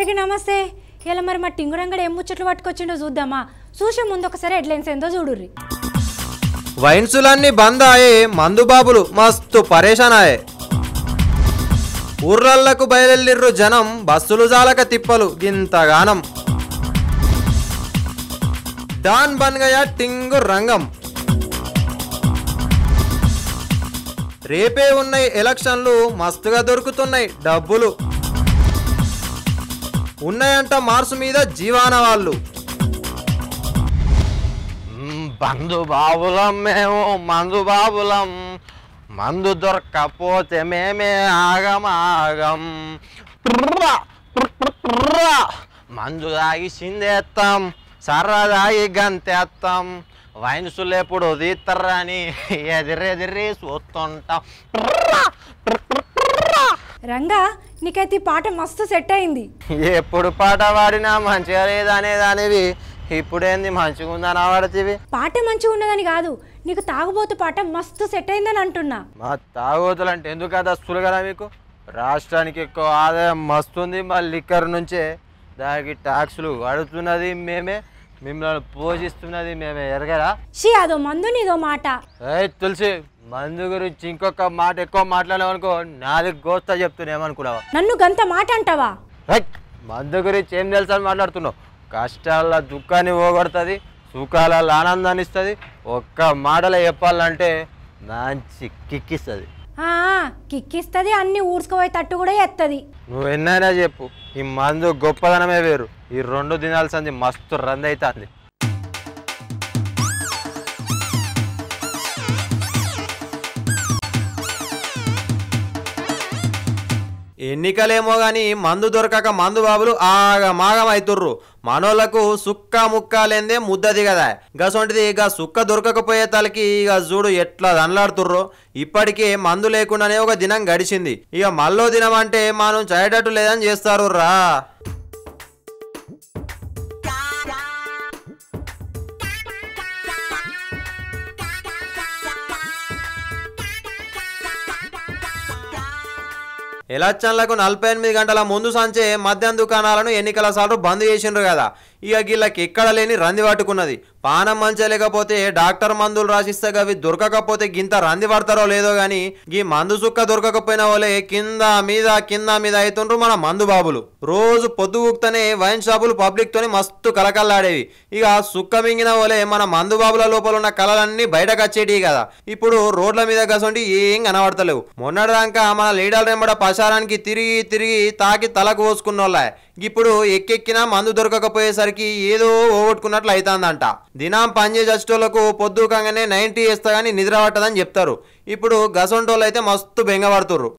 అందరికీ నమస్తే. ఇలా మరి మా టింగురంగడు ఏం ముచ్చట్లు పట్టుకొచ్చిండో చూద్దామా? చూసే ముందు ఒకసారి హెడ్లైన్స్ ఏందో చూడుర్రి. వైన్సులన్నీ బంద్ ఆయే, మందుబాబులు మస్తు పరేషాన్ ఆయే. ఊర్లళ్లకు బయలుదేర్రు జనం, బస్సులు జాలక తిప్పలు గింతగానం. డాన్ బన్గయ టింగు రంగం. రేపే ఉన్నాయి ఎలక్షన్లు, మస్తుగా దొరుకుతున్నాయి డబ్బులు. ఉన్నాయంట మార్సు మీద జీవానవాళ్ళు. బంధు బాబులం మేము, మందు బాబులం, మందు దొరక్కపోతే మేమే ఆగమాగం. మందు తాగి సిందేస్తాం, సర్ర తాగి గంతేస్తాం, వైన్సులు ఎప్పుడు తీస్తారని ఎదిరెదిరి చూస్తుంటాం. రంగా, నీకైతే ఈ పాట మస్తు సెట్ అయింది. ఎప్పుడు పాట పాడినా మంచిగా లేదనేదానివి, ఇప్పుడేంది మంచిగా ఉందని ఆడతీవి? పాట మంచిగా ఉన్నదని కాదు, నీకు తాగుబోతు పాట మస్తు సెట్ అయిందని అంటున్నా. మా తాగుబోతులు అంటే ఎందుకు కదా అస్తులు కదా మీకు? రాష్ట్రానికి ఎక్కువ ఆదాయం మస్తుంది, మా లిక్కర్ నుంచే. దానికి ట్యాక్సులు అడుగుతున్నది మేమే, మిమ్మల్ని పోషిస్తున్నది మేమే. ఎరగరా? షీ, అదో మందు నీదో మాట. తులసి, మందు గురించి ఇంకొక మాట ఎక్కువ మాట్లాడామనుకో, నాది గోస్తా చెప్తున్నామనుకున్నావా? నన్ను గంత మాట అంటావా? మందు గురించి ఏం తెలుసు అని మాట్లాడుతున్నావు? కష్టాల దుఃఖాన్ని పోగొడుతుంది, సుఖాలలో ఆనందాన్ని ఇస్తుంది. ఒక్క మాటలో చెప్పాలంటే మంచి కిక్కిస్తుంది. కిక్కిస్తుంది, అన్ని ఊడ్చుకుపోయి తట్టు కూడా ఎత్తది. నువ్వు ఎన్నైనా చెప్పు, ఈ మందు గొప్పదనమే వేరు. ఈ 2 దినాల సంది మస్తు రంది అవుతుంది. ఎన్నికలేమో గాని మందు దొరకక మందు బాబులు ఆగమాగం అవుతుర్రు. మనోళ్లకు సుక్క ముక్క లేందే ముద్ద దిగదా. గసొంటిది ఇక సుక్క దొరకకపోయే తలకి ఇక చూడు ఎట్లా దనలాడుతుర్రో. ఇప్పటికే మందు లేకుండానే ఒక దినం గడిచింది, ఇక మళ్ళో దినం అంటే మనం చేయటట్టు లేదని చేస్తారు రా. ఎలక్షన్లకు 48 గంటల ముందు సంచే మద్యం దుకాణాలను ఎన్నికల సార్లు బంద్ చేసిండ్రు కదా. ఇక వీళ్ళకి ఎక్కడ లేని రంది పట్టుకున్నది. పానం మంచిగా లేకపోతే డాక్టర్ మందులు రాసిస్తే అవి దొరకకపోతే గింత రంది పడతారో లేదో గాని ఈ మందు సుక్క దొరకకపోయిన వాళ్ళే కింద మీద అవుతుండ్రు మన మందు బాబులు. రోజు పొద్దుగుక్తనే వైన్ షాపులు పబ్లిక్ తోని మస్తు కలకల్లాడేవి. ఇక సుక్క మింగిన వాళ్ళే మన మందు బాబుల లోపల ఉన్న కళలన్నీ బయటకు వచ్చేటివి కదా. ఇప్పుడు రోడ్ల మీద గసండి ఏం కనబడతలేవు. మొన్నటిదాకా మన లీడర్ వెంబడ ప్రచారానికి తిరిగి తాకి తలకు పోసుకున్నోళ్ళ ఇప్పుడు ఎక్కెక్కినా మందు దొరకకపోయేసరికి ఏదో ఓగొట్టుకున్నట్లు అవుతుందంట. దినం పనిచేసే వచ్చేటోళ్లకు పొద్దుకంగానే 90 వేస్తా గానీ నిద్ర పట్టదని చెప్తారు. ఇప్పుడు గసంటోళ్ళు అయితే మస్తు బెంగపడుతుర్రు.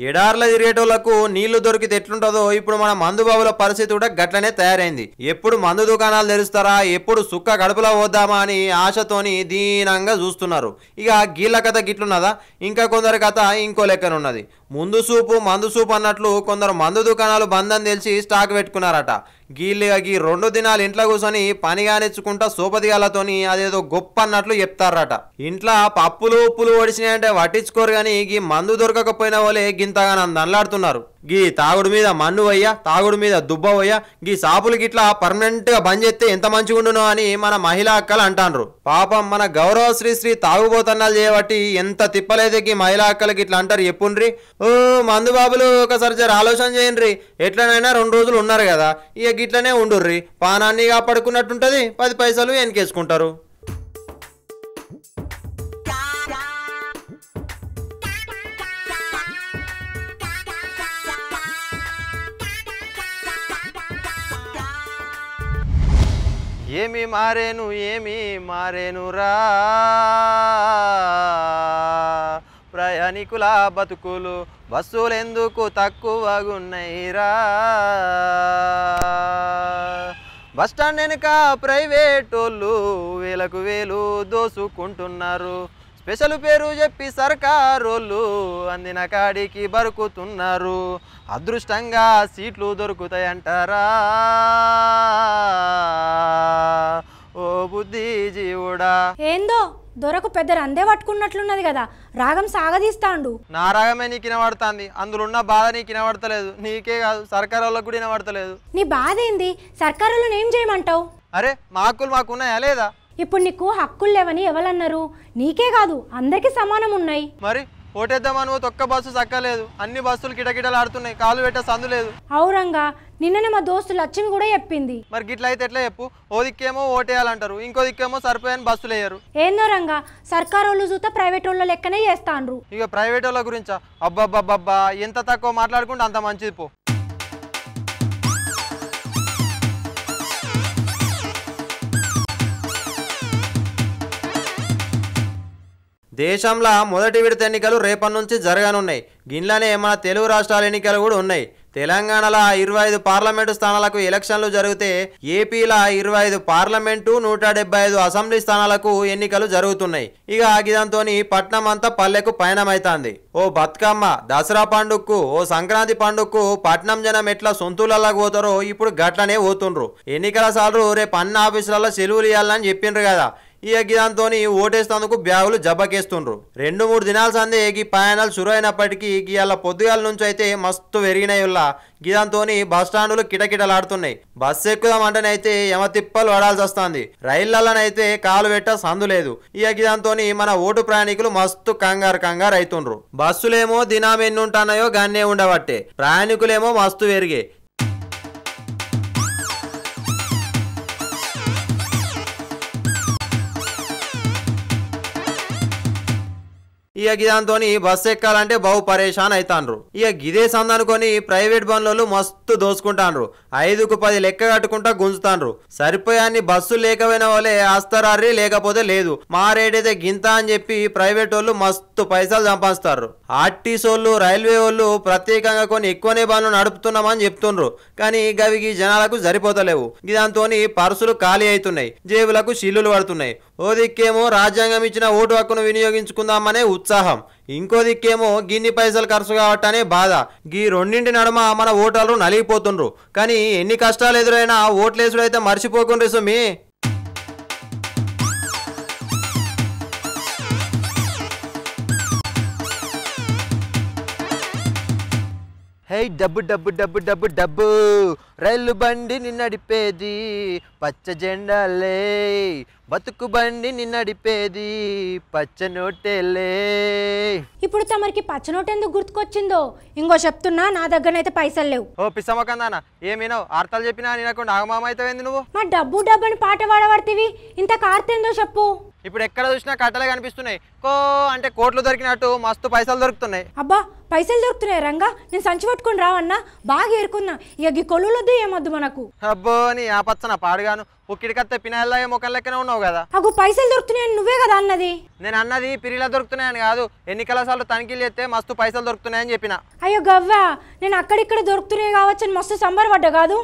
ఎడార్ల తిరిగేటోళ్లకు నీళ్లు దొరికితే ఎట్లుంటుందో ఇప్పుడు మన మందు బాబుల పరిస్థితి కూడా గట్లనే తయారైంది. ఎప్పుడు మందు దుకాణాలు తెరుస్తారా, ఎప్పుడు సుక్క గడుపులో పోద్దామా అని ఆశతోని దీనంగా చూస్తున్నారు. ఇక గీళ్ళ కథ గిట్లున్నదా, ఇంకా కొందరి కథ ఇంకో లెక్కనున్నది. మందు సూపు అన్నట్లు కొందరు మందు దుకాణాలు బంద్ అని తెలిసి స్టాక్ పెట్టుకున్నారట. గీళ్ళగా 2 దినాలు ఇంట్లో కూర్చొని పని కానిచ్చుకుంటా సోపదిగాలతోని అదేదో గొప్ప అన్నట్లు చెప్తారట. ఇంట్లో పప్పులు ఉప్పులు ఒడిచినాయంటే పట్టించుకోరు గాని గీ మందు దొరకకపోయిన వాళ్ళే గింతగా నన్ను దనలాడుతున్నారు. గీ తాగుడు మీద మన్ను వయ్యా, తాగుడు మీద దుబ్బ వయ్యా, గీ సాపులు గిట్లా పర్మనెంట్ గా బంద్ చేస్తే ఎంత మంచిగుండునో అని మన మహిళా అక్కలు అంటాన్రు. పాపం మన గౌరవ శ్రీ తాగుబోతన్నాలు చేయబట్టి ఎంత తిప్పలేదే గీ మహిళా అక్కలకి ఇట్లా అంటారు. చెప్పుండ్రి ఓ మందు బాబులు, ఒకసారి జర ఆలోచన చేయండి. ఎట్లనైనా 2 రోజులు ఉన్నారు కదా, ఇక గిట్లనే ఉండుర్రి. పానాన్ని కాపాడుకున్నట్టుంటది, 10 పైసలు వెనకేసుకుంటారు. ఏమి మారేనురా ప్రయాణికుల బతుకులు, బస్సులెందుకు తక్కువగున్నైరా. బస్టాండ్ వెనుక ప్రైవేటోళ్ళు వేలకు వేలు దోసుకుంటున్నారు. స్పెషల్ పేరు చెప్పి సర్కారోళ్ళు అందిన కాడికి బరుకుతున్నారు. అదృష్టంగా సీట్లు దొరుకుతాయంటారా ఓ బుద్ధి జీవుడా. ఏందో దొరకు పెద్ద రందే పట్టుకున్నట్లున్నది కదా, రాగం సాగదీస్తాండు. నా రాగమే నీకు వినబడుతుంది, అందులో ఉన్న బాధ నీకు వినబడతలేదు. నీకే కాదు సర్కారు వాళ్ళకు కూడా వినబడతలేదు. నీ బాధ ఏంది? సర్కారులను ఏం చేయమంటావు? అరే మా హక్కులు మాకున్నాయా లేదా? ఇప్పుడు నీకు హక్కులు లేవని ఎవరన్నారు? నీకే కాదు అందరికీ సమానం ఉన్నాయి. మరి ఓటేద్దామని ఒక్క బస్సు చక్కలేదు, అన్ని బస్సులు కిటకిటలు ఆడుతున్నాయి, కాలు పెట్టే సందు లేదు. అవురంగా నిన్ననే మా దోస్తు లక్ష్మి కూడా చెప్పింది. మరి గిట్ల అయితే ఎట్లా చెప్పు? ఓ దిక్కేమో ఓటేయాలంటారు, ఇంకో దిక్కేమో సరిపోయని బస్సులు వేయరు. ఏందో రంగా సర్కారు వాళ్ళు చూస్తే ప్రైవేట్ వాళ్ళ లెక్కనే చేస్తాండ్రు. ఇక ప్రైవేట్ వాళ్ళ గురించా? అబ్బబ్బబ్బబ్బా, ఎంత తక్కువ మాట్లాడుకుంటే అంత మంచిది పో. దేశంలో మొదటి విడత ఎన్నికలు రేపటి నుంచి జరగనున్నాయి. గిన్లనే మన తెలుగు రాష్ట్రాల ఎన్నికలు కూడా ఉన్నాయి. తెలంగాణలో 25 పార్లమెంటు స్థానాలకు ఎలక్షన్లు జరిగితే ఏపీలో 25 పార్లమెంటు 175 అసెంబ్లీ స్థానాలకు ఎన్నికలు జరుగుతున్నాయి. ఇక ఆగిదంతో పట్నం అంతా పల్లెకు పయనమైతాంది. ఓ బతుకమ్మ దసరా పండుగకు ఓ సంక్రాంతి పండుగకు పట్నం జనం ఎట్లా సొంతూళ్ళకి పోతారో ఇప్పుడు గట్లనే పోతుండ్రు. ఎన్నికల సార్లు రేపు అన్ని ఆఫీసులలో సెలవులు ఇవ్వాలని చెప్పిండ్రు కదా. ఈ గిదంతో ఓటేస్తేందుకు బ్యాగులు జబ్బకేస్తుండ్రు. 2-3 దినాల సందే ఈ ప్రయాణాలు షురు అయినప్పటికీ ఇవాళ పొద్దుగాల నుంచి అయితే మస్తు పెరిగినాయిల్లా. గిదంతో బస్ స్టాండ్లు కిటకిటలాడుతున్నాయి. బస్సు ఎక్కుదామంటేనైతే యమతిప్పలు పడాల్సి వస్తుంది. రైళ్లలోనైతే కాలు పెట్ట సందు లేదు. ఈ గిదంతో మన ఓటు ప్రయాణికులు మస్తు కంగారు అవుతుండ్రు. బస్సులేమో దినం ఎన్ని ఉంటున్నాయో గన్నే ఉండబట్టే, ప్రయాణికులేమో మస్తు పెరిగే. ఇక గిదాంతో బస్సు ఎక్కాలంటే బహు పరేషాన్ అవుతాండ్రు. ఇక గిదే సందనుకొని ప్రైవేట్ బండ్లు మస్తు దోసుకుంటాండ్రు. 5కు 10 లెక్క కట్టుకుంటా గుంజుతాండ్రు. సరిపోయాన్ని బస్సులు లేకపోయిన వాళ్ళే ఆస్తరారి, లేకపోతే లేదు. మా రేట్ అయితే గింత అని చెప్పి ప్రైవేట్ వాళ్ళు మస్తు పైసలు సంపాదిస్తారు. ఆర్టీసీ వాళ్ళు, రైల్వే వాళ్ళు ప్రత్యేకంగా కొన్ని ఎక్కువనే బండ్లు నడుపుతున్నామని చెప్తుండ్రు. కానీ గవికి జనాలకు సరిపోతలేవు. గిదాంతో పర్సులు ఖాళీ అవుతున్నాయి, జేబులకు షిల్లులు పడుతున్నాయి. ఓ దిక్కేమో రాజ్యాంగం ఇచ్చిన ఓటు హక్కును వినియోగించుకుందామనే ఉత్సాహం, ఇంకో దిక్కేమో గిన్ని పైసలు ఖర్చు కావట్టనే బాధ. గీ రెండింటి నడుమ మన ఓటర్లు నలిగిపోతుండ్రు. కానీ ఎన్ని కష్టాలు ఎదురైనా ఓట్లేసుడు అయితే మర్చిపోకుండ్రి సుమి. హే డబ్బు డబ్బు డబ్బు డబ్బు డబ్బు, రైలు బండి నిన్నడిపేది పచ్చ జెండాలే, బతుకు బండి నిన్నడిపేది పచ్చ నోటేలే. ఇప్పుడు తమరికి పచ్చ నోటు ఎందుకు గుర్తుకొచ్చిందో ఇంకో చెప్తున్నా, నా దగ్గరనైతే పైసలు లేవు. ఓ పిసమకందానా, ఏమినావు? అర్థాలు చెప్పినా నినకుండా ఆగమామ అవుతావేంది నువ్వు? మా డబ్బు అని పాట పాడబడితివి, ఇంత కార్తేందో చెప్పు. ఇప్పుడు ఎక్కడ చూసినా కట్టలే కనిపిస్తున్నాయి. కో అంటే కోట్లు దొరికినట్టు మస్తు పైసలు దొరుకుతున్నాయి. అబ్బా పైసలు దొరుకుతున్నాయి రంగా, నేను సంచి పట్టుకుని రావన్నా, బాగా ఏరుకున్నా. ఇక ఈ కొలులొద్దు ఏమొద్దు మనకు. అబ్బో నీ ఆ పచ్చన పాడుగాను, ఉక్కిడికత్తే పినాయిల్లా మొక్కల లెక్కనే ఉన్నావు కదా. అగు పైసలు దొరుకుతున్నాయని నువ్వే కదా అన్నది. నేను అన్నది పిరిలా దొరుకుతున్నాయని కాదు, ఎన్నికల సార్లు తనిఖీలు చేస్తే మస్తు పైసలు దొరుకుతున్నాయని చెప్పిన. అయ్యో గవ్వా, నేను అక్కడిక్కడ దొరుకుతున్నాయి కావచ్చు అని మస్తు సంబరపడ్డా కాదు.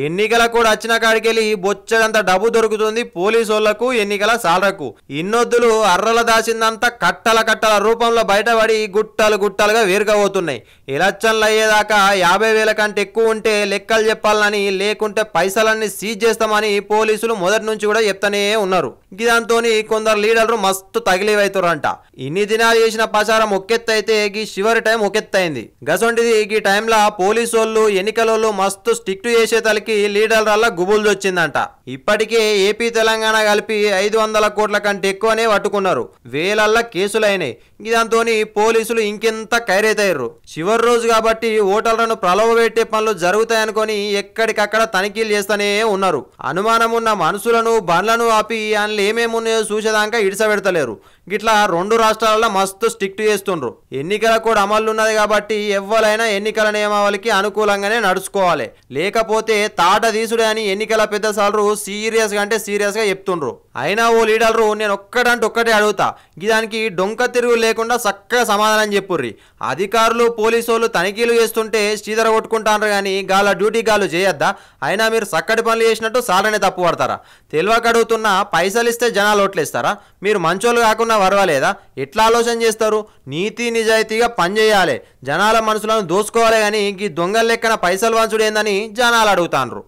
ఎన్నికల కూడా వచ్చిన కాడికెళ్ళి బొచ్చడంత డబ్బు దొరుకుతుంది పోలీసు వాళ్లకు, ఎన్నికల సాలరకు. ఇన్నొద్దులు అర్రల దాచిందంతా కట్టల కట్టల రూపంలో బయటపడి గుట్టలు గుట్టలుగా వేరుకపోతున్నాయి. ఎలక్షన్లు అయ్యేదాకా 50,000 కంటే ఎక్కువ ఉంటే లెక్కలు చెప్పాలని, లేకుంటే పైసలన్నీ సీజ్ చేస్తామని పోలీసులు మొదటి నుంచి కూడా చెప్తానే ఉన్నారు. దాంతో కొందరు లీడర్లు మస్తు తగిలివైతురంట. ఇన్ని దినాలు చేసిన ప్రచారం ఒకెత్తైతే ఈ చివరి టైం ఒకెత్తైంది. గసొంటిది ఈ టైంలో పోలీసు వాళ్ళు, ఎన్నికల మస్తు స్ట్రిక్ట్ చేసే తలకి లీడర్ల గుబులు వచ్చిందంట. ఇప్పటికే ఏపీ తెలంగాణ కలిపి 500 కోట్ల కంటే ఎక్కువనే పట్టుకున్నారు. వేలల్లా కేసులైనాయి. దాంతో పోలీసులు ఇంకెంత కైరైతయ్యారు. చివరి రోజు కాబట్టి ఓటర్లను ప్రలోభపెట్టే పనులు జరుగుతాయనుకొని ఎక్కడికక్కడ తనిఖీలు చేస్తూనే ఉన్నారు. అనుమానం ఉన్న మనుషులను, బండ్లను ఆపి అందులో ఏమేమున్నాయో చూసేదాకా ఇడిసబెడతలేరు. గిట్లా 2 రాష్ట్రాలలో మస్తు స్ట్రిక్ట్ చేస్తుండ్రు. ఎన్నికల కూడా అమలు ఉన్నది కాబట్టి ఎవ్వరైనా ఎన్నికల నియమావళికి అనుకూలంగానే నడుచుకోవాలి. లేకపోతే తాట తీసుడే అని ఎన్నికల పెద్ద సార్లు సీరియస్ గా చెప్తుండ్రు. అయినా ఓ లీడర్లు నేను ఒక్కటే అడుగుతా దానికి డొంక తిరుగు లేకుండా చక్కగా సమాధానం చెప్పుర్రి. అధికారులు పోలీసు తనిఖీలు చేస్తుంటే శ్రీధర కొట్టుకుంటారు కానీ గాల డ్యూటీ గాలు చేయొద్దా? అయినా మీరు చక్కటి పనులు చేసినట్టు సాలనే తప్పు పడతారా? తెలివక అడుగుతున్నా పైసలు ఇస్తే జనాలు ఓట్లేస్తారా? మీరు మంచోళ్ళు కాకుండా పర్వాలేదా? ఎట్లా ఆలోచన చేస్తారు? నీతి నిజాయితీగా పనిచేయాలి, జనాల మనసులను దోసుకోవాలి కానీ ఈ దొంగల లెక్కన పైసలు వంచుడు ఏందని జనాలు అడుగుతాండ్రు.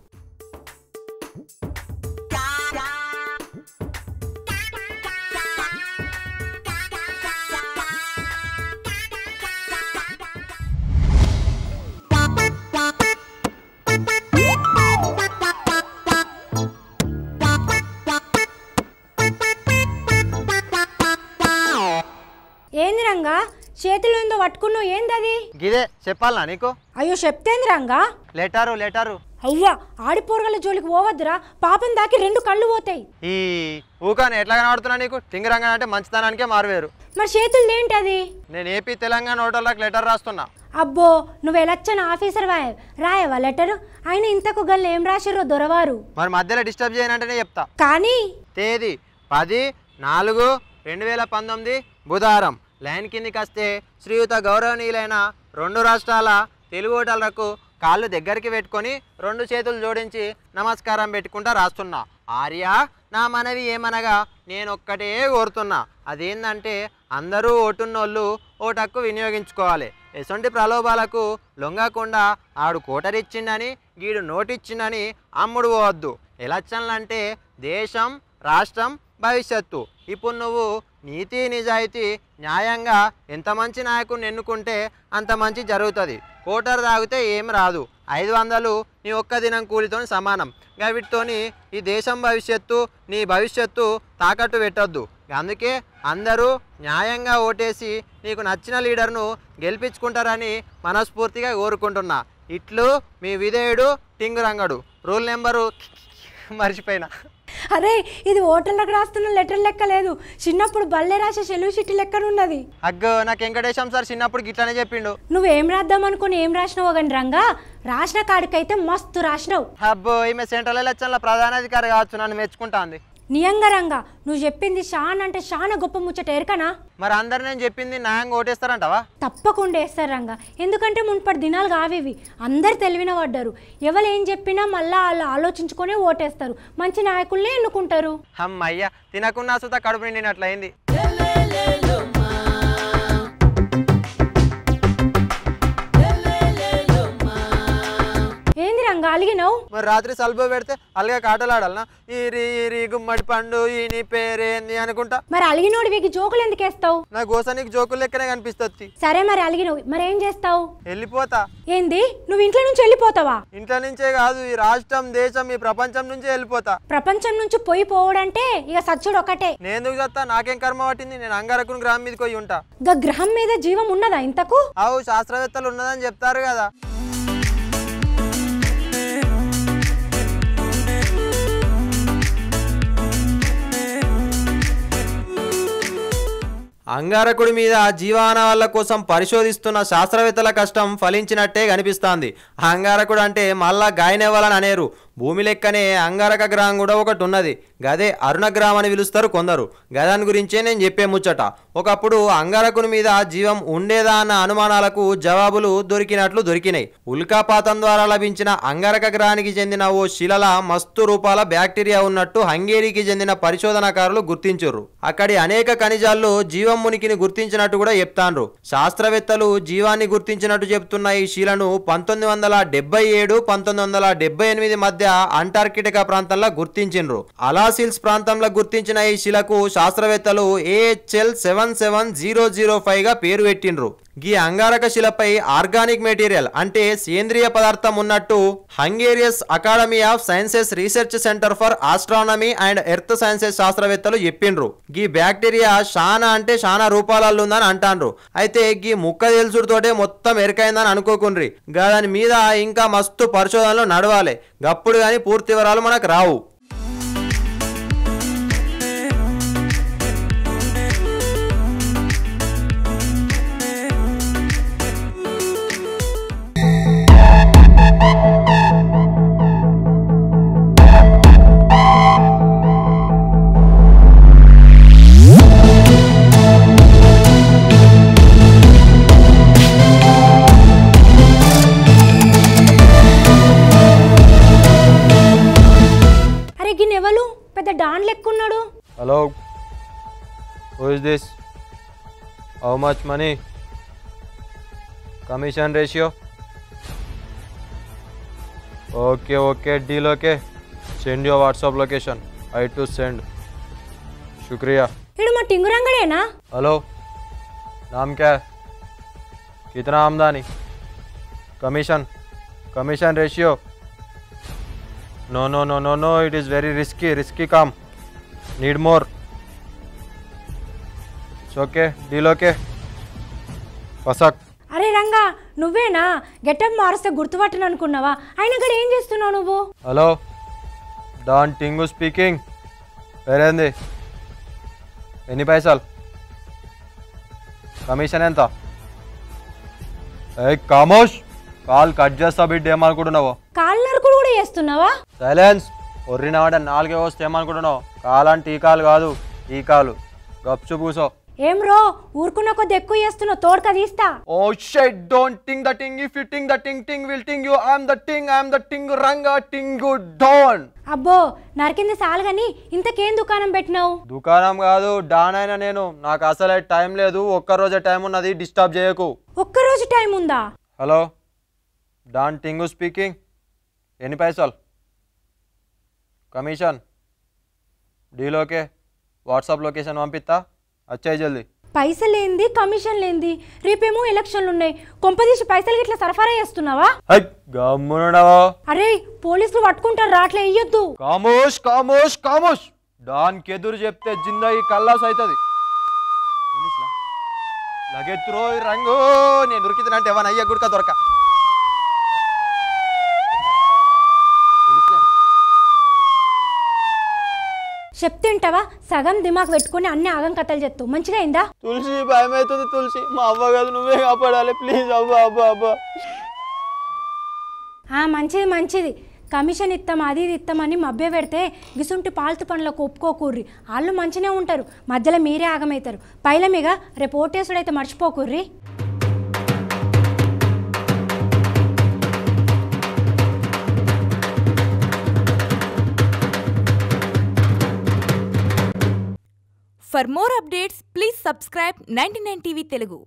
ఏంది రంగా చేతిలో ఏందో పట్టుకున్నావు? ఏందది? గిదే చెప్పాలనా నీకు? అయ్యో చెప్తేంది రంగా? లెటరు. అయ్యా ఆడిపోరగల జోలికి పోవద్దురా, పాపం దాకి 2 కళ్ళు పోతాయి. ఈ ఊకాని ఎట్లా కనబడుతున్నా నీకు? టింగరంగా అంటే మంచితనానికే మారువేరు. మరి చేతులు ఏంటది? నేను ఏపీ తెలంగాణ ఓటర్లకు లెటర్ రాస్తున్నా. అబ్బో నువ్వు ఎలక్షన్ ఆఫీసర్ రాయవా లెటరు? ఆయన ఇంతకు గల్ల ఏం రాసిర్రో దొరవారు. మరి మధ్యలో డిస్టర్బ్ చేయనంటేనే చెప్తా. కానీ తేదీ 10/4/2019 బుధవారం. లైన్ కిందికి వస్తే శ్రీయుత గౌరవనీయులైన 2 రాష్ట్రాల తెలుగు ఓటర్లకు కాళ్ళు దగ్గరికి పెట్టుకొని 2 చేతులు జోడించి నమస్కారం పెట్టుకుంటా రాస్తున్నా. ఆర్య నా మనవి ఏమనగా నేనొక్కటే కోరుతున్నా, అదేంటంటే అందరూ ఓటున్నోళ్ళు ఓటక్కు వినియోగించుకోవాలి. ఎసొంటి ప్రలోభాలకు లొంగకుండా ఆడు కోటరిచ్చిండని గీడు నోటిచ్చిండని అమ్ముడు పోవద్దు. ఎలక్షన్లు అంటే దేశం, రాష్ట్రం, భవిష్యత్తు. ఇప్పుడు నువ్వు నీతి నిజాయితీ న్యాయంగా ఎంత మంచి నాయకుడిని ఎన్నుకుంటే అంత మంచి జరుగుతుంది. కోటర్ తాగితే ఏం రాదు. 500 నీ ఒక్క దినం కూలితో సమానం. వీటితోని ఈ దేశం భవిష్యత్తు, నీ భవిష్యత్తు తాకట్టు పెట్టొద్దు. అందుకే అందరూ న్యాయంగా ఓటేసి నీకు నచ్చిన లీడర్ను గెలిపించుకుంటారని మనస్ఫూర్తిగా కోరుకుంటున్నా. ఇట్లు మీ విధేయుడు టింగురంగడు. రూల్ నెంబరు మర్చిపోయినా. అరే ఇది ఓటర్లకు రాస్తున్న లెటర్ లెక్క లేదు, చిన్నప్పుడు బల్లె రాసే సెలవు షీట్ లెక్కనున్నది. అగ్గో నాకు వెంకటేశం సార్ చిన్నప్పుడు గిట్లనే చెప్పిండు. నువ్వేం రాద్దాం అనుకుని ఏం రాసినావు కానీ రంగా, రాసిన కాడికైతే మస్తు రాసినావు. అబ్బో ఈమె సెంట్రల్ ఎలక్షన్ల ప్రధానాధికారి కావచ్చు, నన్ను మెచ్చుకుంటాంది. నియంగా రంగా నువ్వు చెప్పింది షాన్ అంటే షాన గొప్ప ముచ్చట ఎరకనా? మరి అందరు నేను చెప్పింది న్యాయంగా ఓటేస్తారంటవా? తప్పకుండా వేస్తారు రంగా, ఎందుకంటే మున్పటి దినాలు కావేవి. అందరు తెలివిన పడ్డారు. ఎవరు ఏం చెప్పినా మళ్ళా వాళ్ళు ఆలోచించుకునే ఓటేస్తారు, మంచి నాయకుల్నే ఎన్నుకుంటారు. అమ్మయ్య తినకున్నా సుత కడుపు నిండినట్లయింది. ఏంది రంగా అలిగినావు? మరి రాత్రి సల్బో పెడితే అలగా కాటలాడాలనా? ఈ రీ గుమ్మడి పండు ఈ నీ పేరేంది అనుకుంటా. మరి అలిగినోడి వీకి జోకులు ఎందుకు వేస్తావు? నా గోస నీకు జోకులు లెక్కనే కనిపిస్తుంది. సరే మరి అలిగినవు, మరి ఏం చేస్తావు? వెళ్ళిపోతా. ఏంది నువ్వు ఇంట్లో నుంచి వెళ్ళిపోతావా? ఇంట్లో నుంచే కాదు, ఈ రాష్ట్రం, దేశం, ఈ ప్రపంచం నుంచే వెళ్ళిపోతా. ప్రపంచం నుంచి పోవడంటే ఇక సచ్చుడు ఒకటే. నేను చెప్తా, నాకేం కర్మ పట్టింది? నేను అంగారకుని గ్రహం మీదకి పోయి ఉంటా. గ్రహం మీద జీవం ఉన్నదా ఇంతకు? అవు శాస్త్రవేత్తలు ఉన్నదని చెప్తారు కదా. అంగారకుడి మీద జీవానవాళ్ళ కోసం పరిశోధిస్తున్న శాస్త్రవేత్తల కష్టం ఫలించినట్టే కనిపిస్తోంది. అంగారకుడు అంటే మళ్ళా గాయనివ్వాలని అనేరు. భూమి లెక్కనే అంగారక గ్రహం కూడా ఒకటి ఉన్నది, గదే అరుణ గ్రహం అని పిలుస్తారు కొందరు. గదాని గురించే నేను చెప్పే ముచ్చట. ఒకప్పుడు అంగారకుని మీద జీవం ఉండేదా అన్న అనుమానాలకు జవాబులు దొరికినాయి. ఉల్కాపాతం ద్వారా లభించిన అంగారక గ్రహానికి చెందిన ఓ శిలల మస్తు రూపాల బ్యాక్టీరియా ఉన్నట్టు హంగేరీకి చెందిన పరిశోధనకారులు గుర్తించారు. అక్కడి అనేక ఖనిజాల్లో జీవం మునికిని గుర్తించినట్టు కూడా చెప్తాండ్రు. శాస్త్రవేత్తలు జీవాన్ని గుర్తించినట్టు చెప్తున్న ఈ శిలను 1977-1978 మధ్య అంటార్కిటికా ప్రాంతంలో గుర్తించిండ్రు. అలాసిల్స్ ప్రాంతంలో గుర్తించిన ఈ శిలకు శాస్త్రవేత్తలు AHL 77005 గా పేరు పెట్టిండ్రు. ఈ అంగారక శిలపై ఆర్గానిక్ మెటీరియల్ అంటే సేంద్రియ పదార్థం ఉన్నట్టు Hungarian academy of sciences research centre for astronomy and earth sciences శాస్త్రవేత్తలు చెప్పిండ్రు. ఈ బ్యాక్టీరియా శానా అంటే శానా రూపాలలో ఉందని అంటాండ్రు. అయితే ఈ ముక్క తెలుసుడుతోటే మొత్తం ఎరకైందని అనుకోకుండ్రి. దాని మీద ఇంకా మస్తు పరిశోధనలు నడవాలి, గప్పుడు కానీ పూర్తి వివరాలు మనకు రావు. Is this? How much money? Commission ratio? Okay deal okay. Send your WhatsApp location. I to send. शुक्रिया. ఇడు మా టింగురంగడేనా? हेलो, नाम क्या है? कितना आमदनी? Commission ratio? No, it is very risky काम. Need more. Okay, deal okay. पसक. అరే రంగా, నువ్వేనా? గెటప్ మారిస్తే గుర్తుపట్టను అనుకున్నావా? అయినా ఇక్కడ ఏం చేస్తున్నావు నువ్వు? Hello, don Tingu speaking. వేరేంది? ఎన్ని పైసలు? కమిషన్ ఎంత? ఏ కామోష్, కాల్ కట్ చేస్తా బిడ్డ. ఏమనుకుంటున్నావు? కాళ్ళు నరుకుడు కూడా చేస్తున్నావా? సైలెన్స్. ఒర్రినావాడ నాలుగే వస్తే ఏమనుకుంటున్నావు? కాలంటే ఈ కాలు కాదు, ఈ కాలు. గప్చు పూసో. ఏం రో, ఊరుకున్న కొద్ది ఎక్కువ చేస్తున్నావు, తోడుక తీస్తా. Oh shit, don't think the thing. If you think the thing will think you. I am the thing Ranga Tingu don. అబ్బో, నరికింది చాలు గాని ఇంతకేం దుకాణం పెట్టినావు? దుకాణం కాదు, డాన్ అయినా నేను. నాకు అసలే టైం లేదు, ఒక్కరోజే టైం ఉన్నది. డిస్టర్బ్ చేయకు. ఒక్కరోజు టైం ఉందా? Hello, don Tingu speaking. ఎన్ని పైసలు? Commission? Deal okay. WhatsApp location పంపిస్తా, వచ్చాయి జల్దీ. పైసలు లేంది, కమిషన్ లేంది. రేపేమో ఎలక్షన్లు ఉన్నాయి. కొంపదీసి పైసలు గిట్లా సరఫరా చేస్తున్నావా? గమ్మునున్నావా? అరే, పోలీసులు పట్టుకుంటారు, రాట్లే ఇయ్యొద్దు. కామోష్. డాన్ కెదురు చెప్తే జిందగీ కల్లాస్ అవుతుంది. లగెత్తురో రంగు. నేను దొరికితేనంటే ఎవరు అయ్యా గుడిక దొరక. చెప్తింటావా? సగం దిమాగ్ పెట్టుకుని అన్ని ఆగం కథలు చెప్తావు. మంచిగా అయిందా? తులసి, భయం అవుతుంది తులసి. మా అవ్వ కాదు, నువ్వే కాపాడాలి ప్లీజ్. అవ్వ. మంచిది. కమిషన్ ఇస్తాం, అది ఇది ఇస్తామని మభ్య పెడితే గిసుంటి పాల్తు పనులకు ఒప్పుకోకూర్రి. వాళ్ళు మంచిగా ఉంటారు, మధ్యలో మీరే ఆగమవుతారు. పైల మీద రేపు ఓటేసుడైతే మర్చిపోకూర్రి. For more updates, please subscribe 99 TV Telugu.